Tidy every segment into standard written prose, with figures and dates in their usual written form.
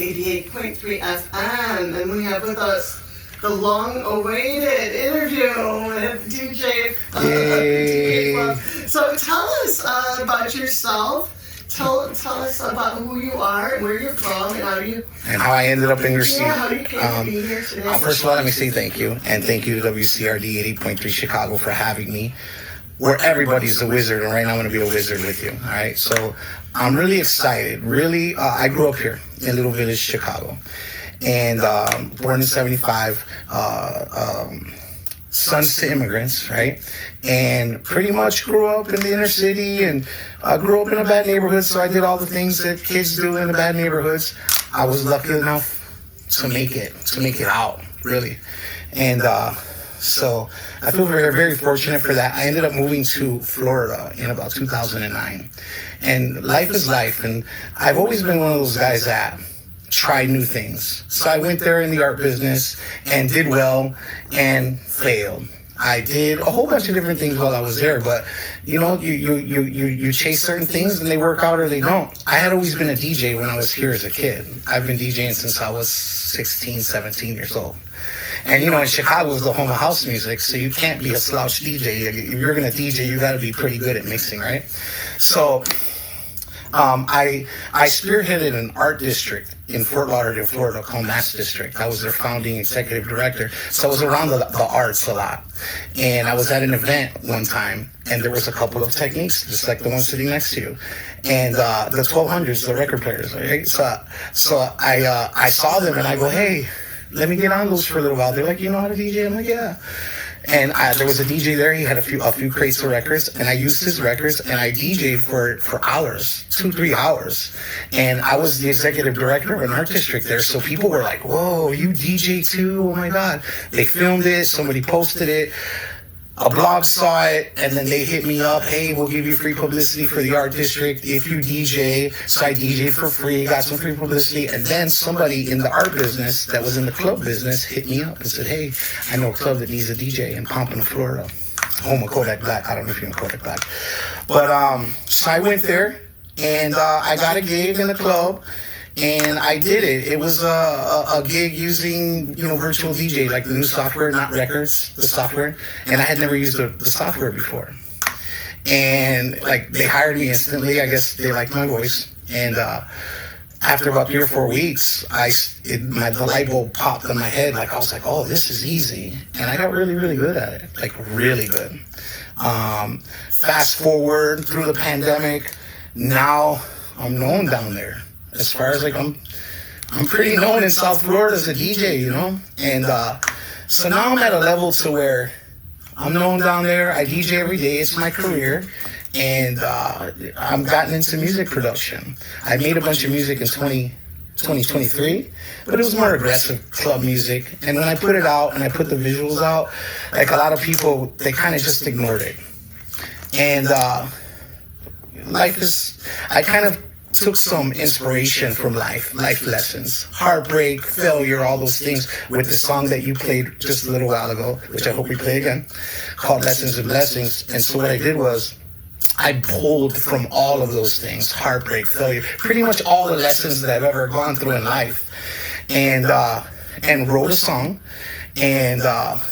88.3 FM, and we have with us the long-awaited interview with DJ Fluff. So tell us about yourself. Tell us about who you are, and where you're from, and how I ended up in your seat. How you came to be here today. First of all, let me say thank you, and thank you to WZRD 88.3 Chicago for having me. Where everybody's a wizard, and right now I'm going to be a wizard with you. All right, so I'm really excited. Really, I grew up here in Little Village, Chicago, and born in '75. Sons to immigrants, right? And pretty much grew up in the inner city, and grew up in a bad neighborhood. So I did all the things that kids do in the bad neighborhoods. I was lucky enough to make it out, really, and. So I feel very, very fortunate for that. I ended up moving to Florida in about 2009. And life is life. And I've always been one of those guys that try new things. So I went there in the art business and did well and failed. I did a whole bunch of different things while I was there, but you chase certain things and they work out or they don't. I had always been a DJ when I was here as a kid. I've been DJing since I was 16, 17 years old. And in Chicago is the home of house music, so you can't be a slouch DJ. If you're gonna DJ, you gotta be pretty good at mixing, right? So I spearheaded an art district in Fort Lauderdale, Florida called Mass District. I was their founding executive director, so I was around the arts a lot. And I was at an event one time, and there was a couple of techniques, just like the one sitting next to you, and the 1200s, the record players, right? So I saw them, and I go, hey, let me get on those for a little while. They're like, you know how to DJ? I'm like, yeah. And there was a DJ there. He had a few crates of records, and I used his records, and I DJed for hours, 2-3 hours. And I was the executive director of an art district there, so people were like, whoa, you DJ too? Oh my God. They filmed it, somebody posted it, a blog saw it, and then they hit me up, hey, we'll give you free publicity for the art district if you DJ. So I DJed for free, got some free publicity, and then somebody in the art business that was in the club business hit me up and said, hey, I know a club that needs a DJ in Pompano, Florida, home of Kodak Black. I don't know if you know Kodak Black. But so I went there, and I got a gig in the club. And I did it. It was a gig using, virtual DJ, like the new software, not records, the software. And I had never used the software before. And they hired me instantly. I guess they liked my voice. And after about 3 or 4 weeks, the light bulb popped in my head. I was like, oh, this is easy. And I got really, really good at it. Really good. Fast forward through the pandemic, now I'm known down there. As far as I'm pretty known in South Florida as a DJ, and so now I'm at a level to where I'm known down there. I DJ every day. It's my career, and I'm gotten into music production. I made a bunch of music in 2023, but it was more aggressive club music. And when I put it out and I put the visuals out, a lot of people, they kind of just ignored it. And I kind of took some inspiration from life lessons, heartbreak, failure, all those things with the song that you played just a little while ago, which I hope we play again, called Lessons and Blessings. And so what I did was I pulled from all of those things, heartbreak, failure, pretty much all the lessons that I've ever gone through in life, and wrote a song and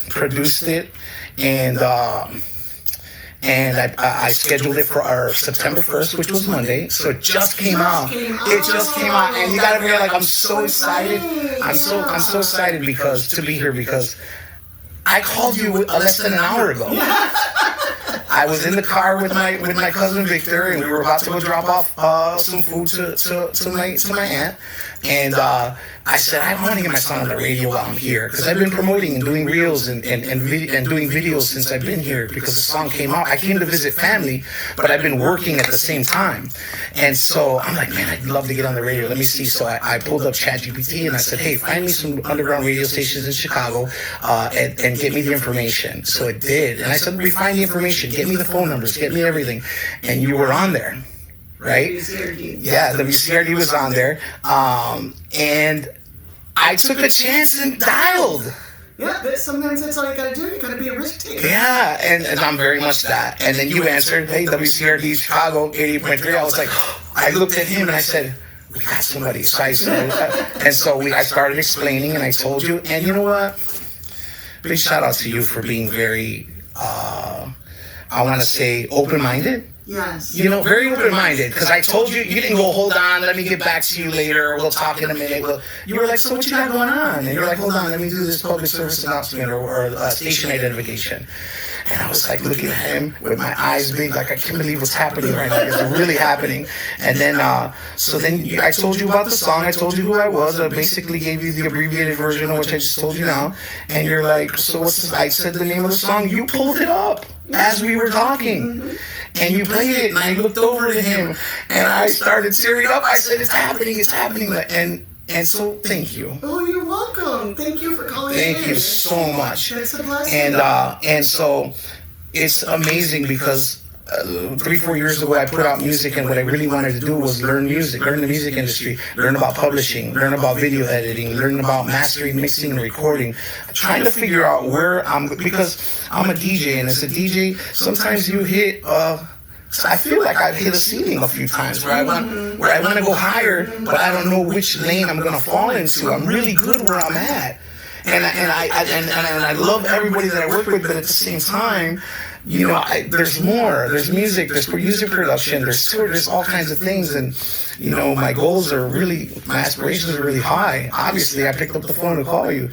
produced it, and I scheduled it for our September 1st, which was Monday. So it just came out. It just came out, and you gotta be I'm so excited. I'm so excited to be here because I called you less than an hour ago. I was in the car with my cousin Victor, and we were about to go drop off some food to my aunt. And I said, I want to get my song on the radio while I'm here, because I've been promoting and doing reels and doing videos since I've been here, because the song came out. I came to visit family, but I've been working at the same time. And so I'm like, man, I'd love to get on the radio. Let me see. So I pulled up ChatGPT and I said, hey, find me some underground radio stations in Chicago and get me the information. So it did. And I said, refine the information. Get me the phone numbers. Get me everything. And you were on there. Right? WZRD. Yeah, WZRD was on there. And I took a chance and dialed. Yeah, but sometimes that's all you gotta do. You gotta be a risk taker. Yeah, and I'm very much that. And then you answered, hey, WZRD Chicago 88.3. I was like, I looked at him and I said, we got somebody. So I started explaining, and I told you. And you know what? Big shout out to you for being very, I want to say, open-minded. Yes. You know, very open-minded, because I told you, you didn't go, hold on, let me get back to you later, we'll talk in a minute. Well, you were like, so what you got going on? And you're like, hold on, let me do this public service announcement or station identification. And I was like looking at him with my eyes big, like I can't believe what's happening right now. It's really happening. And then, I told you about the song. I told you who I was. I basically gave you the abbreviated version, which I just told you now. And you're like, so what's this? I said the name of the song. You pulled it up as we were talking. And you played it, and I looked over to him, and I started tearing up. I said, it's happening. And so, thank you. Oh, you're welcome. Thank you for calling in. Thank you so much. It's a blessing. And so, it's amazing because 3-4 years ago, I put out music, and what I really wanted to do was learn music, learn the music industry, learn about publishing, learn about video editing, learn about mastering, mixing, and recording, trying to figure out because I'm a DJ, and as a DJ, sometimes you hit, I feel like I've hit a ceiling a few times where I want to go higher, but I don't know which lane I'm going to fall into. I'm really good where I'm at. And I love everybody that I work with, but at the same time, you know, there's more. There's music, there's music production, there's tour, there's all kinds of things. And, you know, my aspirations are really high. Obviously, I picked up the phone to call you.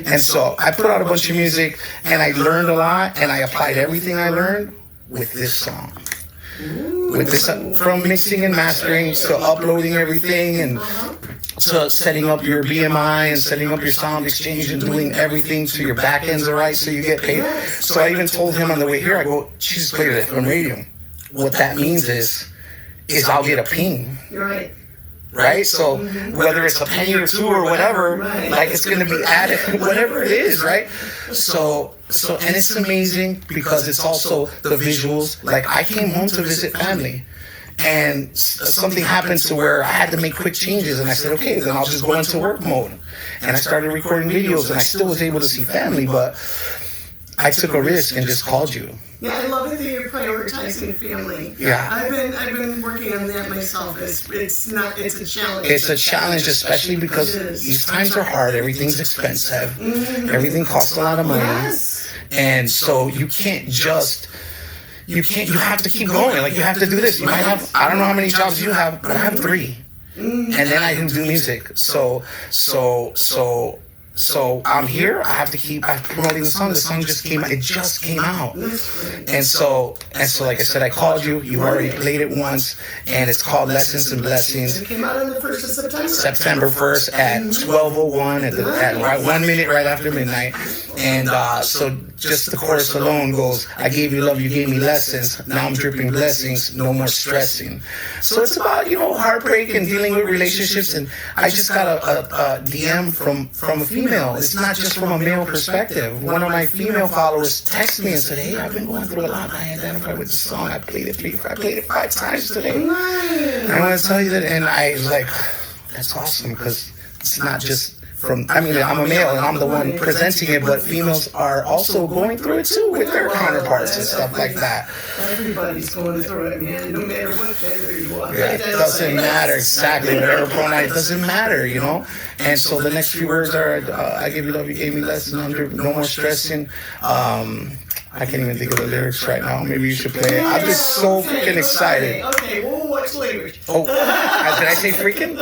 And so I put out a bunch of music, and I learned a lot, and I applied everything I learned with this song. With this, from mixing and mastering to uploading everything and to setting up your BMI and setting up your sound exchange and doing everything so your back ends are right so you get paid. So I even told him on the way here, I go, Jesus played it on radio. What that means is I'll get a ping. Right. Right? So whether it's a penny or two or whatever, like it's going to be added, whatever it is, right? So, and it's amazing because it's also the visuals. Like I came home to visit family and something happened to where I had to make quick changes, and I said, okay, then I'll just go into work mode. And I started recording videos, and I still was able to see family, but I took a risk and just called you. Yeah, I love it that you're prioritizing family. Yeah. I've been working on that myself. It's a challenge. It's a challenge, especially because these times are hard. Everything's expensive. Everything costs a lot of money. Yes. And so you have to keep going. Like you have to do this. You might have, I don't know how many jobs you have, but I have 3. And then I can do music. So I'm here. I have to keep promoting the song. The song just came out. It just came out. And so like I said, I called you. You already played it once, and it's called Lessons and Blessings. It came out on the 1st of September. September 1st at 12:01 at 1 minute right after midnight. And so just the chorus alone goes, I gave you love, you gave me lessons. Now I'm dripping blessings, no more stressing. So it's about, you know, heartbreak and dealing with relationships. And I just got a DM from a female. It's not just from a male perspective. One of my female followers texted me and said, hey, I've been going through a lot. I identified with the song. I played it 5 times today. And I want to tell you that. And I was like, that's awesome, because it's not just I'm a male and I'm the one presenting it, but females are also going through it too with their counterparts and stuff like that. Everybody's going through it, man, no matter what gender you are. Yeah, it doesn't matter, exactly. Whatever pronoun, it doesn't matter, you know? And so the next few words are, I gave you love, you gave me lessons, no more stressing. I can't even think of the lyrics right now. Maybe you should play it. I'm just so freaking excited. Okay, we'll watch later. Oh, did I say freaking?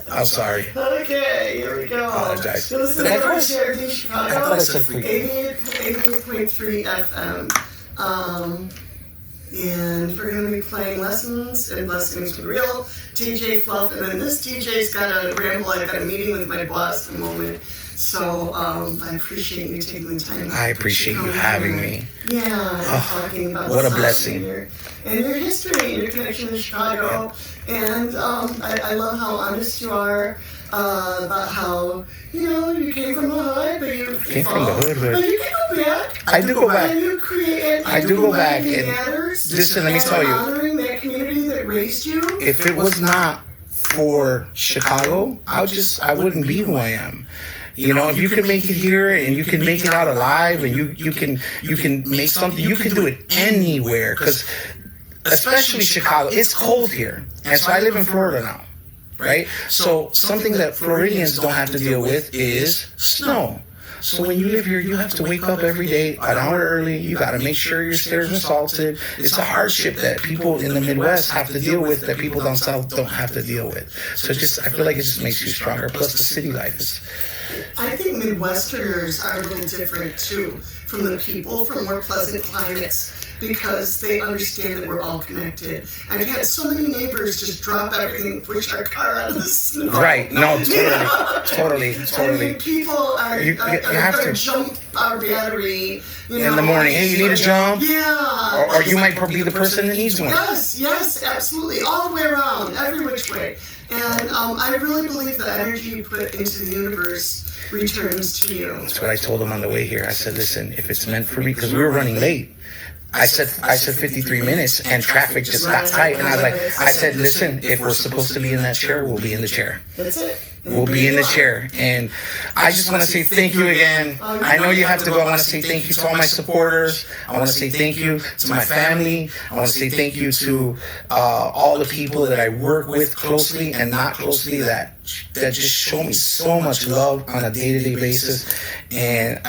I'm sorry. Okay, here we go. I apologize. So listen to WZRD Chicago, I thought I said freaking. 88.3 FM. And we're going to be playing Lessons and Blessings with Real DJ Fluff. And then this DJ's got a ramble. I've got a meeting with my boss in a moment. So I appreciate you taking the time. I appreciate you having me. Yeah, talking about what a blessing. And your history and your connection to Chicago. And I love how honest you are about how, you know, you came from the hood, but you came from the hood. But you can go back. I do go back. And you create. I do go back. And listen, let me tell you. Honoring that community that raised you. If it was not for Chicago, I wouldn't be who I am. You know, if you can make it here and you can make it out alive and you can make something, you can do it anywhere, because especially Chicago, it's cold here. And so I live in Florida now. right? So something that Floridians don't have to deal with is snow. So when you live here, you have to wake up every day an hour early. You got to make sure your stairs are salted. It's a hardship that people in the Midwest have to deal with that people down south don't have to deal with. So I feel like it just makes you stronger. Plus the city life is. I think Midwesterners are a little different too from the people from more pleasant climates because they understand that we're all connected. I've had so many neighbors just drop everything and push our car out of the snow. Right, no, totally. I mean, people are have to jump our battery. In the morning, hey, you need a jump? Yeah. Or you might be the person that needs one. Yes, absolutely. All the way around, every which way. And I really believe the energy you put into the universe returns to you. That's what I told him on the way here. I said, listen, if it's meant for me, because we were running late. I said 53 minutes and traffic just got tight. And I said, listen, if we're supposed to be in that chair, we'll be in the chair. That's it. We'll be in the chair. And I just want to say thank you again. I know you have to go. I want to say thank you to all my supporters. I want to say thank you to my family. I want to say thank you to all the people that I work with closely and not closely that just show me so much love on a day-to-day basis. And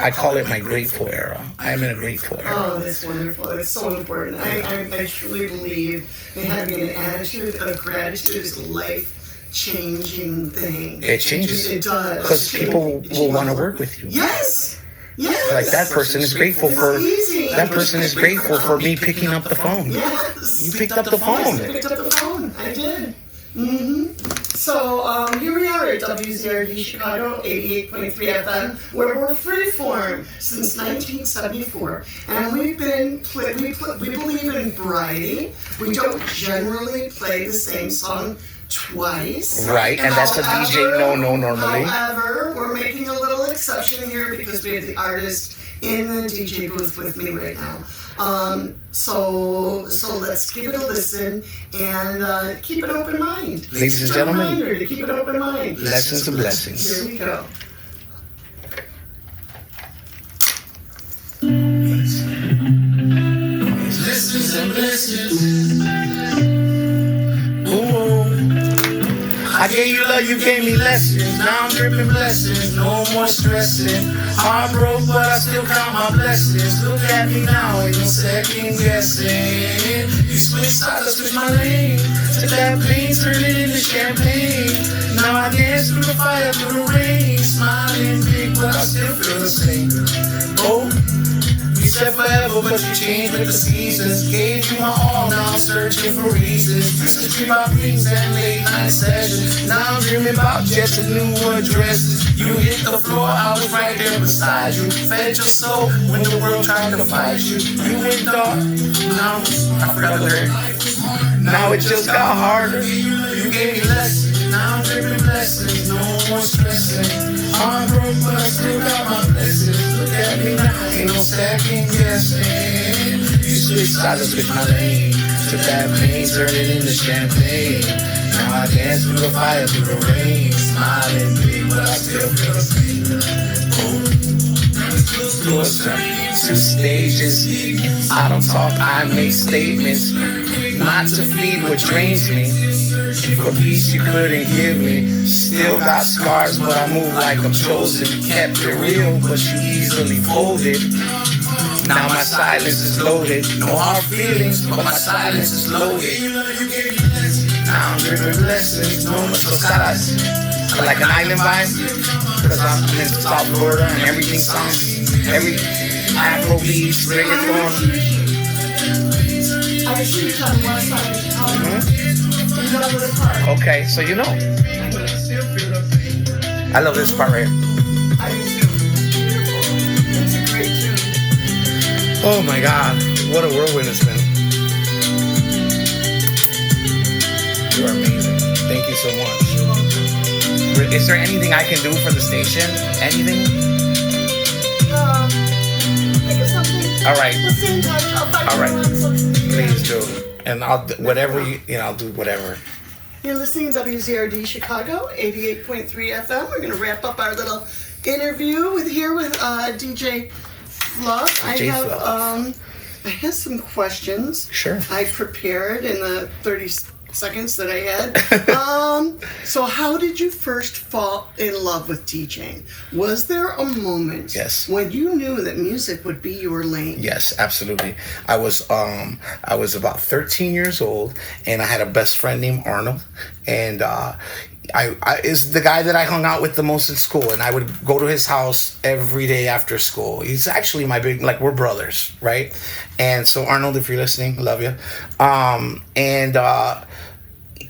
I call it my grateful era. I'm in a grateful era. Oh, that's wonderful. It's so important. I truly believe that having an attitude of gratitude is a life-changing thing. It changes. It does. Because people will want to work with you. Yes. Like that person is grateful for me picking up the phone. Yes. You picked up the phone. Yes, I picked up the phone. I did. So here we are at WZRD Chicago 88.3 FM, where we're freeform since 1974, and we believe in variety. We don't generally play the same song twice. Right, and that's a DJ no normally. However, we're making a little exception here because we have the artist in the DJ booth with me right now. So let's give it a listen and keep an open mind. Ladies and gentlemen, reminder to keep an open mind. Lessons and blessings. Here we go. Lessons and blessings. Ooh. I gave you love, you gave me lessons. Now I'm dripping blessings, no more stressing. Heart broke, but I still count my blessings. Look at me now, ain't no second guessing. You switch sides, I switch my lane. Took that pain, turn it into champagne. Now I dance through the fire, through the rain. Smiling big, but I still feel the same. Oh. You said forever, but you changed with the seasons. Gave you my all, now I'm searching for reasons. Used to dream about dreams and late night sessions. Now I'm dreaming about jets and new addresses. You hit the floor, I was right there beside you. Fed your soul when the world tried to fight you. You went dark, now I forgot the lyrics. Now it just got harder. You gave me lessons, now I'm dripping blessings. No more stressing. I'm broke, but I still got my blessings. Look at me now, ain't no second guessing. You switched sides, I switched my lane. Took that pain, turned it into champagne. Now I dance through the fire, through the rain. Smiling big, but I still feel the same. Two stages. I don't talk, I make statements. Not to feed what drains me. For peace you couldn't give me. Still got scars, but I move like I'm chosen. Kept it real, but you easily folded. Now my silence is loaded. No hard feelings, but my silence is loaded. Now I'm dripping blessings, no more tostadas. I like an island vibe, because I'm in South Florida and everything sounds, every Afrobeats, reggaeton. I shoot on one side. Okay, so you know. I love this part right here. I do too. It's a great tune. Oh my God, what a whirlwind it's been. You are amazing. Thank you so much. Is there anything I can do for the station? Anything? Think of something. All right. Let's stay in touch. I'll find All right. you on social media. Please do. And I'll do whatever I'll do whatever. You're listening to WZRD Chicago 88.3 FM. We're going to wrap up our little interview with DJ Fluff. I have some questions. Sure. I prepared in the seconds that I had. So how did you first fall in love with DJing? Was there a moment when you knew that music would be your lane? Yes, absolutely. I was about 13 years old, and I had a best friend named Arnold, and I is the guy that I hung out with the most in school, and I would go to his house every day after school. He's actually my big, like, we're brothers, right? And so Arnold, if you're listening, love you.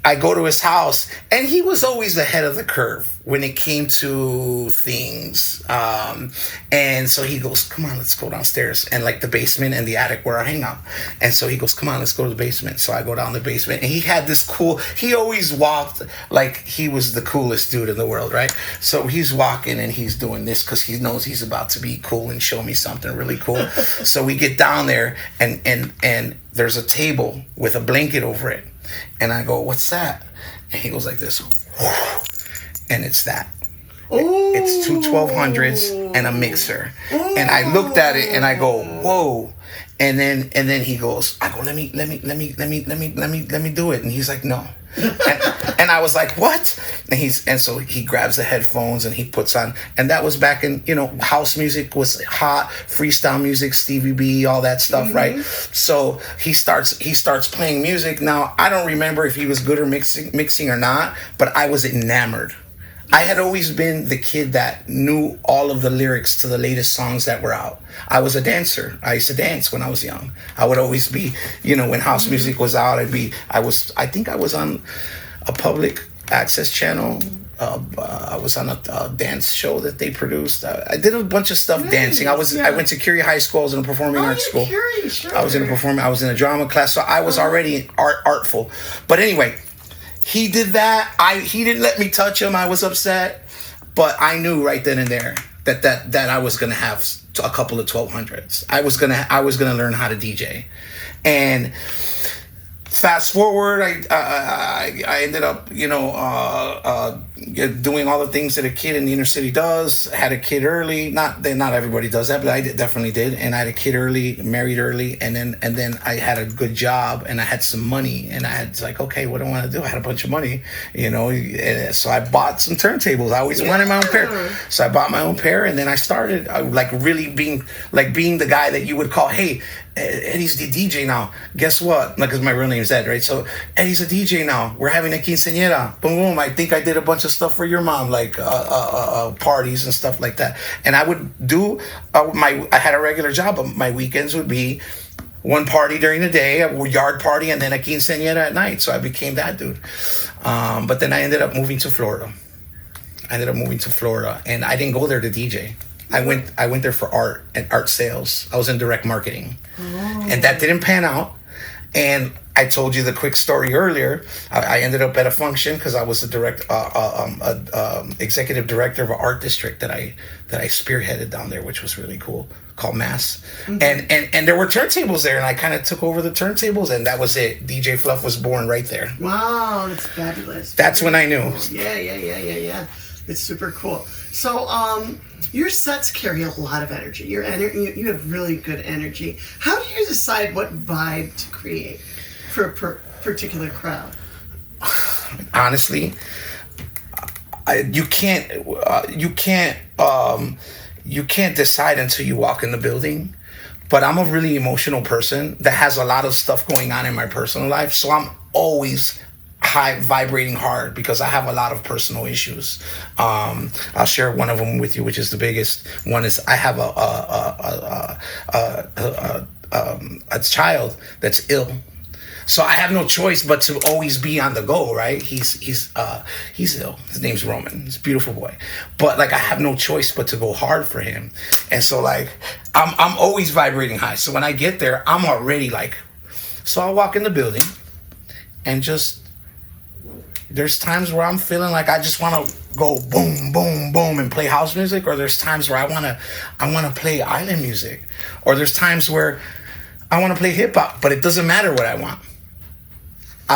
I go to his house, and he was always ahead of the curve when it came to things. And so he goes, come on, let's go downstairs. And like the basement and the attic where I hang out. And so he goes, come on, let's go to the basement. So I go down the basement, and he had this he always walked like he was the coolest dude in the world, right? So he's walking and he's doing this because he knows he's about to be cool and show me something really cool. So we get down there, and there's a table with a blanket over it. And I go, what's that? And he goes like this. And it's that. Ooh. It's two 1200s and a mixer. Ooh. And I looked at it and I go, whoa. And then he goes, I go, let me do it. And he's like, no. and I was like, what? And so he grabs the headphones and he puts on, and that was back in, house music was hot, freestyle music, Stevie B, all that stuff, right? So he starts playing music. Now I don't remember if he was good or mixing or not, but I was enamored. I had always been the kid that knew all of the lyrics to the latest songs that were out. I was a dancer. I used to dance when I was young. I would always be, when house music was out, I think I was on a public access channel. I was on a dance show that they produced. I did a bunch of stuff dancing. I went to Curie High School. I was in a performing arts school. Curie, sure. I was in a drama class, so I was already artful. But anyway, he did that. He didn't let me touch him. I was upset, but I knew right then and there that I was gonna have a couple of 1200s. I was gonna learn how to DJ, and fast forward, I ended up, doing all the things that a kid in the inner city does. Had a kid early. Not everybody does that, but I definitely did. And I had a kid early, married early, and then I had a good job and I had some money, and I had like, okay, what do I want to do? I had a bunch of money, so I bought some turntables. I always wanted my own pair, so I bought my own pair, and then I started really being the guy that you would call, hey, Eddie's the DJ now. Guess what? Because my real name's Ed, right? So Eddie's a DJ now. We're having a quinceañera. Boom, boom. I think I did a bunch of stuff for your mom, like parties and stuff like that. And I would do I had a regular job, but my weekends would be one party during the day, a yard party, and then a quinceañera at night. So I became that dude. But then I ended up moving to Florida. And I didn't go there to DJ. I went there for art and art sales. I was in direct marketing, and that didn't pan out. And I told you the quick story earlier. I ended up at a function because I was a executive director of an art district that I spearheaded down there, which was really cool, called Mass. Mm-hmm. And there were turntables there, and I kind of took over the turntables, and that was it. DJ Fluff was born right there. Wow, that's fabulous. That's when I knew. Yeah. It's super cool. So, your sets carry a lot of energy. You have really good energy. How do you decide what vibe to create for a particular crowd? Honestly, you can't decide until you walk in the building. But I'm a really emotional person that has a lot of stuff going on in my personal life, so I'm always vibrating hard because I have a lot of personal issues. I'll share one of them with you, which is the biggest one. Is I have a child that's ill, so I have no choice but to always be on the go. Right? He's ill. His name's Roman. He's a beautiful boy, but I have no choice but to go hard for him. And so I'm always vibrating high. So when I get there, I'm already so I'll walk in the building and there's times where I'm feeling like I just want to go boom, boom, boom and play house music, or there's times where I want to play island music, or there's times where I want to play hip hop, but it doesn't matter what I want.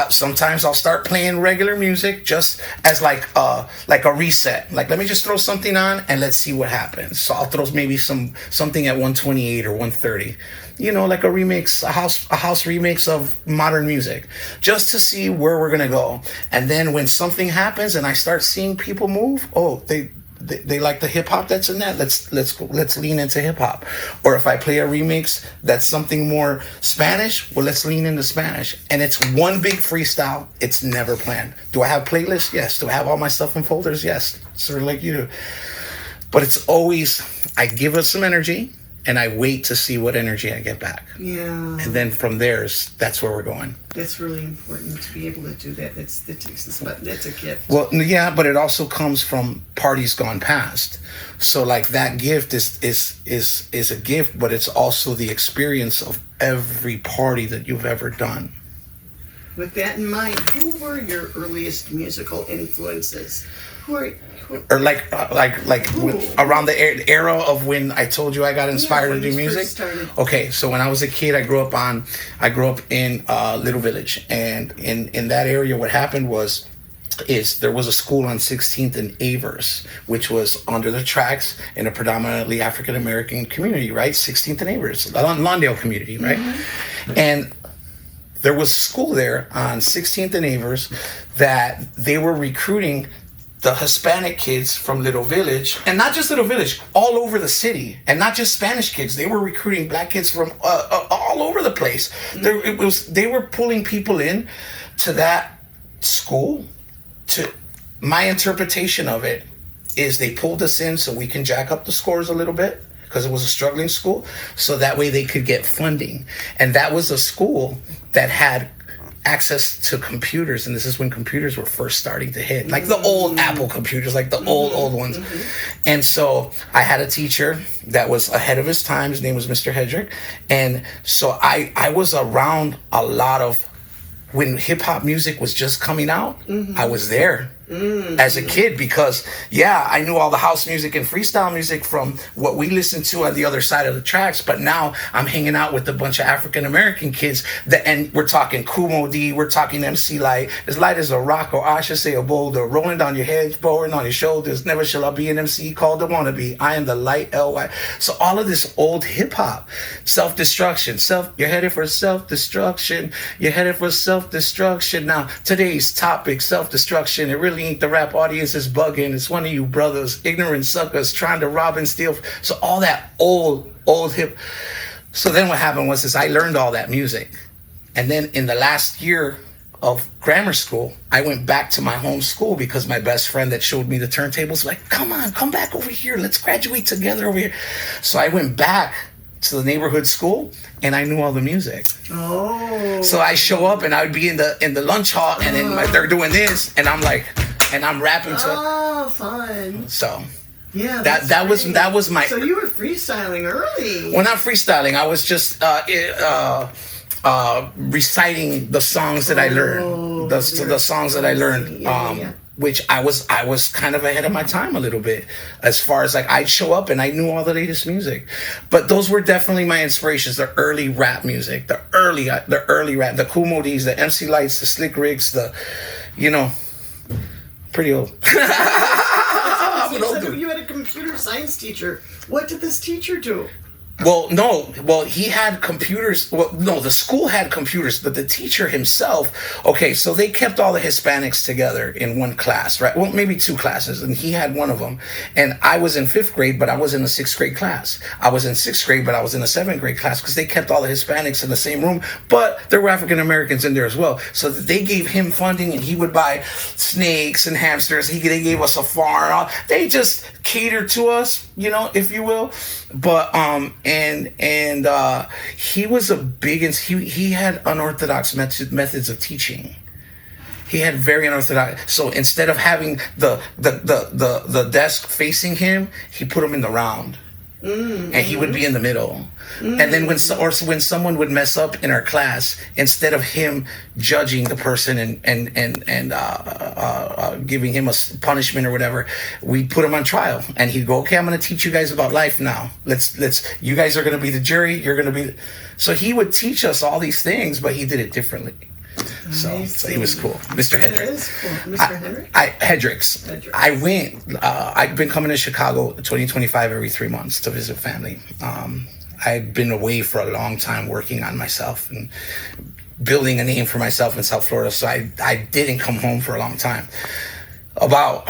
Sometimes I'll start playing regular music just as like a reset. Like, let me just throw something on and let's see what happens. So I'll throw maybe something at 128 or 130. Like a remix, a house remix of modern music, just to see where we're gonna go. And then when something happens and I start seeing people move, they like the hip hop that's in that. Let's lean into hip hop. Or if I play a remix that's something more Spanish, well, let's lean into Spanish. And it's one big freestyle. It's never planned. Do I have playlists? Yes. Do I have all my stuff in folders? Yes. Sort of like you do. But it's always, I give it some energy and I wait to see what energy I get back. Yeah. And then from that's where we're going. It's really important to be able to do that. It takes this, but it's a gift. Well, yeah, but it also comes from parties gone past. So like that gift is a gift, but it's also the experience of every party that you've ever done. With that in mind, who were your earliest musical influences? Or like around the era of when I told you I got inspired to do music. Okay, so when I was a kid, I grew up in Little Village, and in that area, what happened was there was a school on 16th and Avers, which was under the tracks in a predominantly African American community, right? 16th and Avers, Lawndale community, right? Mm-hmm. And there was a school there on 16th and Avers that they were recruiting the Hispanic kids from Little Village, and not just Little Village, all over the city, and not just Spanish kids. They were recruiting black kids from all over the place. They were pulling people in to that school. To my interpretation of it is they pulled us in so we can jack up the scores a little bit, because it was a struggling school, so that way they could get funding. And that was a school that had access to computers, and this is when computers were first starting to hit, like the old Apple computers, like the old ones. And so I had a teacher that was ahead of his time. His name was Mr. Hedrick. And so I was around a lot of, when hip hop music was just coming out, I was there as a kid, because I knew all the house music and freestyle music from what we listened to on the other side of the tracks. But now I'm hanging out with a bunch of African American kids and we're talking Kumo D, we're talking MC Light, as light as a rock, or I should say a boulder, rolling down your head, bowling on your shoulders, never shall I be an MC called the wannabe, I am the light LY. So all of this old hip hop, self-destruction, you're headed for self-destruction, you're headed for self-destruction. Now today's topic, self-destruction, it really ain't the rap audience is bugging. It's one of you brothers, ignorant suckers, trying to rob and steal. So all that old hip. So then what happened was I learned all that music. And then in the last year of grammar school, I went back to my home school because my best friend that showed me the turntables was like, come back over here. Let's graduate together over here. So I went back to the neighborhood school and I knew all the music. Oh. So I show up and I would be in the lunch hall, and then they're doing this and I'm like, and I'm rapping to. Oh, fun. So yeah, that was my. So you were freestyling early. Well, not freestyling. I was just reciting the songs that I learned. The songs that I learned. Which I was kind of ahead of my time a little bit, as far as like I'd show up and I knew all the latest music. But those were definitely my inspirations, the early rap music, the early rap, the Kumo D's, the MC Lights, the Slick Ricks, pretty old. You had a computer science teacher. What did this teacher do? Well, no. Well, he had computers. Well, no, the school had computers, but the teacher himself, okay, so they kept all the Hispanics together in one class, right? Well, maybe two classes, and he had one of them. And I was in 5th grade, but I was in the 6th grade class. I was in 6th grade, but I was in the 7th grade class, because they kept all the Hispanics in the same room, but there were African Americans in there as well. So they gave him funding, and he would buy snakes and hamsters. They gave us a farm. They just catered to us, if you will. But he was a big, he had unorthodox methods of teaching. He had very unorthodox. So instead of having the desk facing him, he put him in the round. And he would be in the middle. And then when someone would mess up in our class, instead of him judging the person and giving him a punishment or whatever, we'd put him on trial. And he'd go, okay, I'm going to teach you guys about life now. You guys are going to be the jury. You're going to be. So he would teach us all these things, but he did it differently. So he was cool. Mr. That Hedrick. is cool. Mr. Henry? Hedricks. I went, I've been coming to Chicago 2025 every 3 months to visit family. I've been away for a long time working on myself and building a name for myself in South Florida. So I didn't come home for a long time. About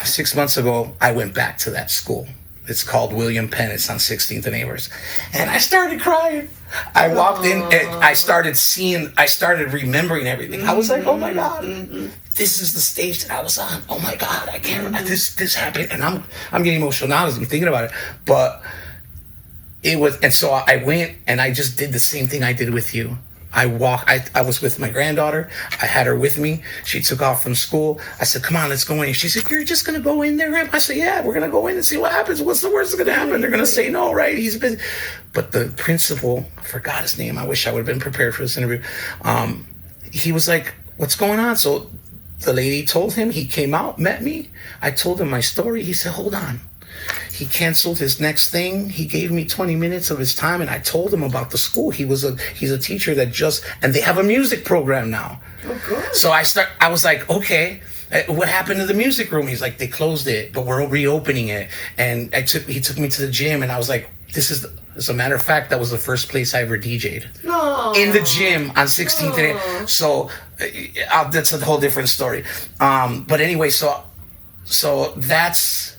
6 months ago, I went back to that school. It's called William Penn. It's on 16th and Avers. And I started crying. I walked in and I started remembering everything. I was like, oh my God, this is the stage that I was on. Oh my God, I can't remember this happened. And I'm getting emotional now as I'm thinking about it. But it was, and so I went and I just did the same thing I did with you. I was with my granddaughter. I had her with me. She took off from school. I said, come on, let's go in. She said, you're just going to go in there? I said, yeah, we're going to go in and see what happens. What's the worst that's going to happen? They're going to say no, right? He's busy. But the principal, I forgot his name. I wish I would have been prepared for this interview. He was like, what's going on? So the lady told him. He came out, met me. I told him my story. He said, hold on. He canceled his next thing. He gave me 20 minutes of his time, and I told him about the school. He's a teacher and they have a music program now. Oh, good. So I was like, okay, what happened to the music room? He's like, they closed it, but we're reopening it. And he took me to the gym, and I was like, as a matter of fact, that was the first place I ever DJ'd. Aww. In the gym on 16th and 8th. So that's a whole different story. But anyway, so that's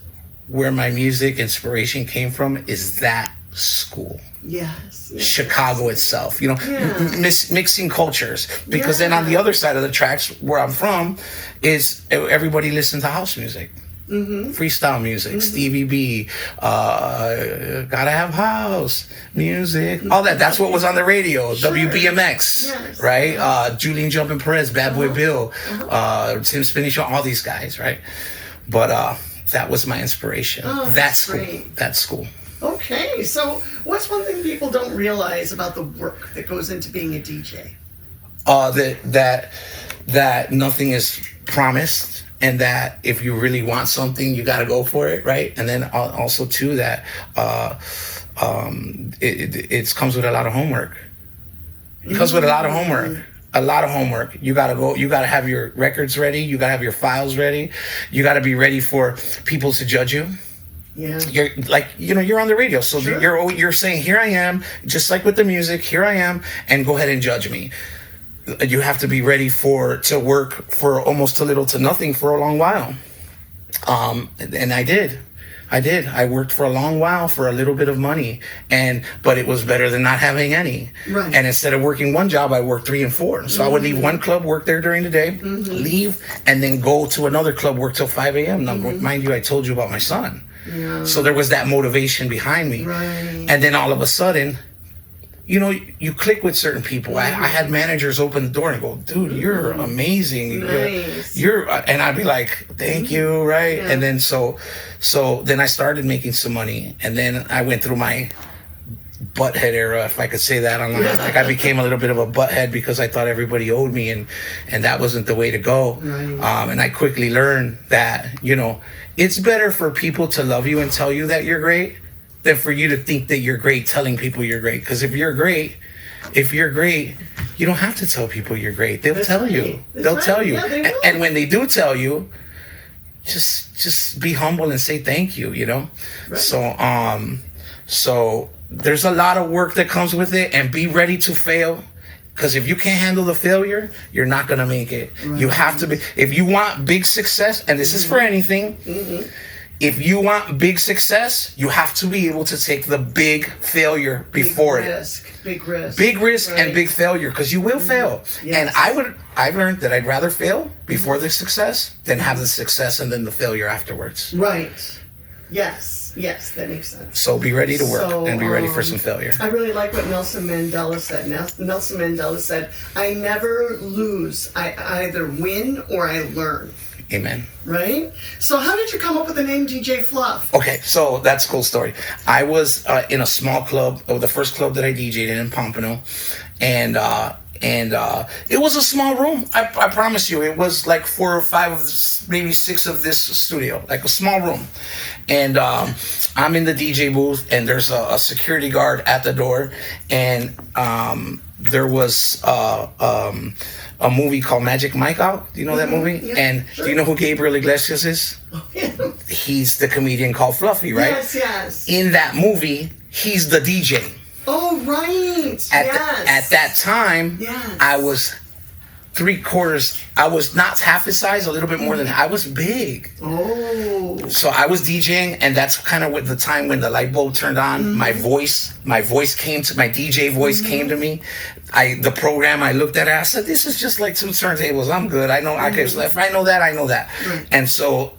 where my music inspiration came from, is that school. Yes. Chicago itself, mixing cultures. Because then on the other side of the tracks, where I'm from, is everybody listens to house music. Freestyle music, Stevie B, Gotta Have House music, all that. That's what was on the radio. Sure. WBMX, right? Julian Jumpin' Perez, Bad Boy Bill, Tim Spinney Show, all these guys, right? But that was my inspiration. Oh, that's great. School. That school. Okay, so what's one thing people don't realize about the work that goes into being a DJ? That nothing is promised, and that if you really want something, you got to go for it, right? And then also too that it comes with a lot of homework. It comes with a lot of homework. A lot of homework. You gotta go. You gotta have your records ready. You gotta have your files ready. You gotta be ready for people to judge you. Yeah. You're like, you're on the radio, so Sure. you're saying, here I am, just like with the music. Here I am, and go ahead and judge me. You have to be ready to work for almost a little to nothing for a long while. And I did. I worked for a long while for a little bit of money, but it was better than not having any. Right. And instead of working one job, I worked 3 and 4. So I would leave one club, work there during the day, leave, and then go to another club, work till 5 a.m. Now, mind you, I told you about my son. Yeah. So there was that motivation behind me. Right. And then all of a sudden, you click with certain people. I had managers open the door and go, dude, you're amazing. Nice. And I'd be like, thank you, right? Yeah. And then so then I started making some money, and then I went through my butthead era, if I could say that online. Like, I became a little bit of a butthead because I thought everybody owed me, and that wasn't the way to go. Right. And I quickly learned that, it's better for people to love you and tell you that you're great than for you to think that you're great telling people you're great. Because if you're great, you don't have to tell people you're great. They'll tell you. They'll tell you. Yeah, they will. And when they do tell you, just be humble and say thank you, Right. So there's a lot of work that comes with it, and be ready to fail. Because if you can't handle the failure, you're not going to make it. Right. You have to be, if you want big success, and this is for anything, if you want big success, you have to be able to take the big failure before it. Big risk. Big risk Right. and big failure, because you will fail. Yes. And I've learned that I'd rather fail before the success than have the success and then the failure afterwards. Right. Yes, that makes sense. So be ready to work and be ready for some failure. I really like what Nelson Mandela said. Nelson Mandela said, I never lose. I either win or I learn. Amen. Right? So how did you come up with the name DJ Fluff? Okay, so that's a cool story. I was in a small club, the first club that I DJ'd in Pompano, and it was a small room. I promise you, it was like 4 or 5, maybe 6 of this studio, like a small room. And I'm in the DJ booth, and there's a security guard at the door, and there was a movie called Magic Mike out. Do you know that movie? Yeah, and sure. do you know who Gabriel Iglesias is? Yeah. He's the comedian called Fluffy, right? Yes. In that movie, he's the DJ. Oh, right. At that time, Yes. I was 3/4. I was not half his size, a little bit more than I was big. Oh. So I was DJing, and that's kind of the time when the light bulb turned on. My voice came to my DJ voice came to me. The program, I looked at it, I said, "This is just like some turntables. I'm good. I know I can left. I know that. Right. And so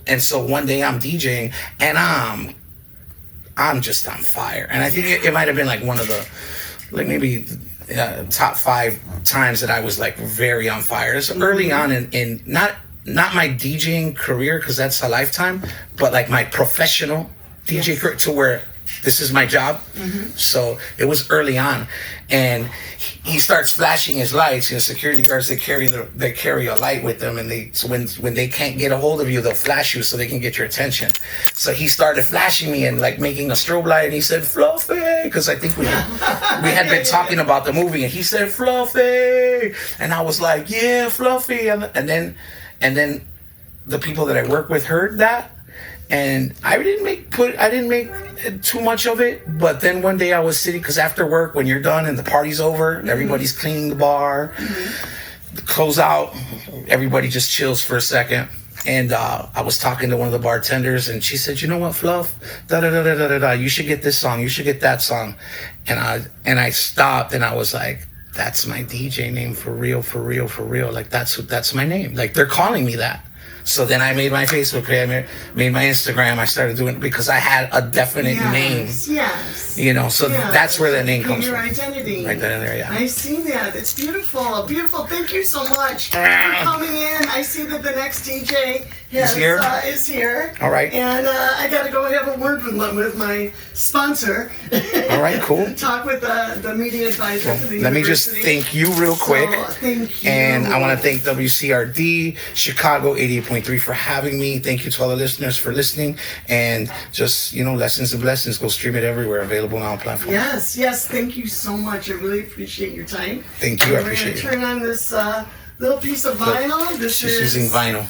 one day I'm DJing, and I'm just on fire. And I think it might have been like one of the, like maybe top 5 times that I was like very on fire. It's early on in not my DJing career, because that's a lifetime, but like my professional DJ career, to where this is my job. So it was early on, and he starts flashing his lights. You know, security guards, they carry a light with them, and so when they can't get a hold of you, they'll flash you so they can get your attention. So he started flashing me and like making a strobe light, and he said, "Fluffy," because I think we had been talking about the movie, and he said, "Fluffy," and I was like, "Yeah, Fluffy," and then the people that I work with heard that. And I didn't make too much of it, but then one day I was sitting, because after work, when you're done and the party's over, everybody's cleaning the bar, close out, everybody just chills for a second. And I was talking to one of the bartenders, and she said, "You know what, Fluff? You should get this song. You should get that song." And I stopped, and I was like, "That's my DJ name, for real, for real, for real. Like that's my name. Like they're calling me that." So then I made my Facebook page, I made my Instagram. I started doing it because I had a definite name. Yes. You know, so that's where that name comes your from. identity. Right then and there, yeah. I see that. It's beautiful. Beautiful. Thank you so much for coming in. I see that the next DJ is here. All right. And I got to go have a word with my sponsor. All right, cool. Talk with the media advisor for the Let me just thank you real quick. Thank you. And I want to thank WZRD Chicago 88.3 for having me. Thank you to all the listeners for listening. And just, lessons and blessings. Go stream it everywhere. Available on all platforms. Yes. Thank you so much. I really appreciate your time. Thank you. I appreciate it. We're going to turn on this little piece of vinyl. She's using vinyl.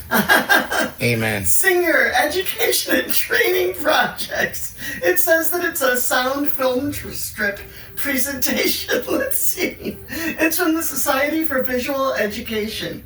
Amen. Singer Education and Training Projects. It says that it's a sound film strip presentation. Let's see. It's from the Society for Visual Education.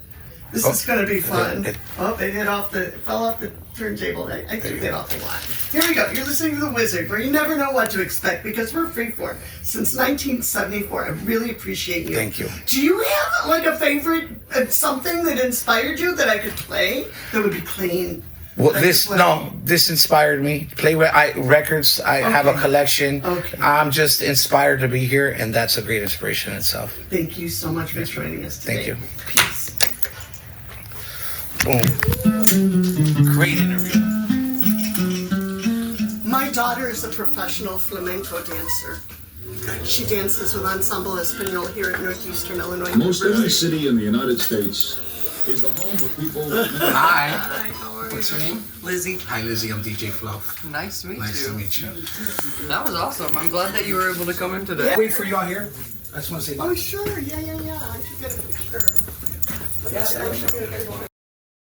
This is going to be fun. It fell off the turntable. I threw that off a lot. Here we go. You're listening to The Wizard, where you never know what to expect because we're freeform since 1974. I really appreciate you. Thank you. Do you have like a favorite, something that inspired you that I could play that would be clean? Well, this inspired me. Play with records. I have a collection. Okay. I'm just inspired to be here, and that's a great inspiration in itself. Thank you so much for joining us today. Thank you. Peace. Boom. Great interview. My daughter is a professional flamenco dancer. She dances with Ensemble Espanol here at Northeastern Illinois Most every University. city in the United States is the home of people. Hi. How are What's your name? Lizzie, Hi, Lizzie. I'm DJ Fluff. nice to meet Nice you. to meet you. That was awesome. I'm glad that you were able to come in today. Wait for you out here. I just want to say bye. Oh, sure. Yeah. I should get a picture.